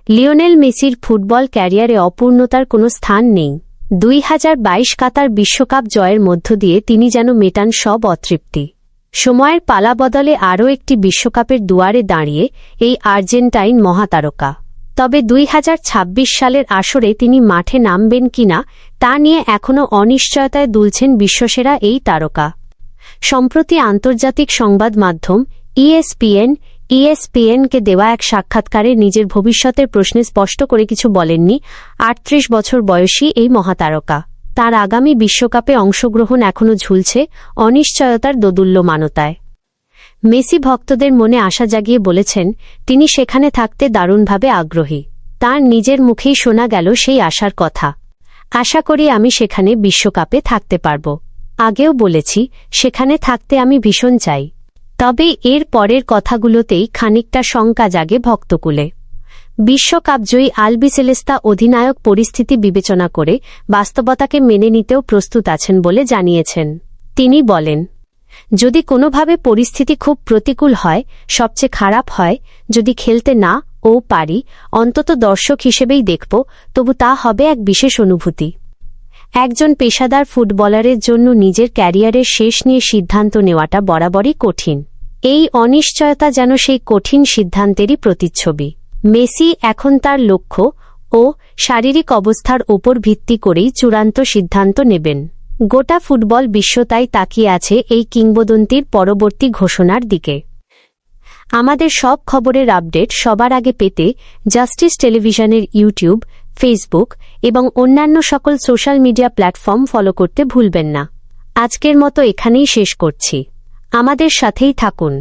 Lionel মেসির football ক্যারিয়ারে অপূর্ণতার কোনো স্থান নেই। 2022 কাতার বিশ্বকাপ জয়ের মধ্য দিয়ে তিনি যেন মেটান সব অতৃপ্তি। সময়ের পালা বদলে আরও একটি বিশ্বকাপের দুয়ারে দাঁড়িয়ে এই আর্জেন্টাইন মহাতারকা। তবে 2026 সালের আসরে তিনি মাঠে নামবেন কিনা তা নিয়ে এখনও অনিশ্চয়তায় দুলছেন বিশ্বসেরা এই তারকা। সম্প্রতি আন্তর্জাতিক সংবাদ মাধ্যম ESPN-কে দেওয়া এক সাক্ষাৎকারে নিজের ভবিষ্যতের প্রশ্নে স্পষ্ট করে কিছু বলেননি 38 বছর বয়সী এই মহাতারকা। তার আগামী বিশ্বকাপে অংশগ্রহণ এখনও ঝুলছে অনিশ্চয়তার দোদুল্যমানতায়। মেসি ভক্তদের মনে আশা জাগিয়ে বলেছেন তিনি সেখানে থাকতে দারুণভাবে আগ্রহী। তার নিজের মুখেই শোনা গেল সেই আশার কথা। আশা করি আমি সেখানে বিশ্বকাপে থাকতে পারব। আগেও বলেছি সেখানে থাকতে আমি ভীষণ চাই। তবে এর পরের কথাগুলোতেই খানিকটা শঙ্কা জাগে ভক্তকুলে। বিশ্বকাপজয়ী আলবিসেলেস্তা অধিনায়ক পরিস্থিতি বিবেচনা করে বাস্তবতাকে মেনে নিতেও প্রস্তুত আছেন বলে জানিয়েছেন। তিনি বলেন, যদি কোনোভাবে পরিস্থিতি খুব প্রতিকূল হয়, সবচেয়ে খারাপ হয়, যদি খেলতে না ও পারি, অন্তত দর্শক হিসেবেই দেখব, তবু তা হবে এক বিশেষ অনুভূতি। একজন পেশাদার ফুটবলারের জন্য নিজের ক্যারিয়ারের শেষ নিয়ে সিদ্ধান্ত নেওয়াটা বরাবরই কঠিন। এই অনিশ্চয়তা যেন সেই কঠিন সিদ্ধান্তেরই প্রতিচ্ছবি। মেসি এখন তার লক্ষ্য ও শারীরিক অবস্থার ওপর ভিত্তি করেই চূড়ান্ত সিদ্ধান্ত নেবেন। গোটা ফুটবল বিশ্ব তাই তাকিয়ে আছে এই কিংবদন্তির পরবর্তী ঘোষণার দিকে। আমাদের সব খবরের আপডেট সবার আগে পেতে জাস্টিস টেলিভিশনের ইউটিউব, ফেসবুক এবং অন্যান্য সকল সোশ্যাল মিডিয়া প্ল্যাটফর্ম ফলো করতে ভুলবেন না। আজকের মতো এখানেই শেষ করছি। আমাদের সাথেই থাকুন।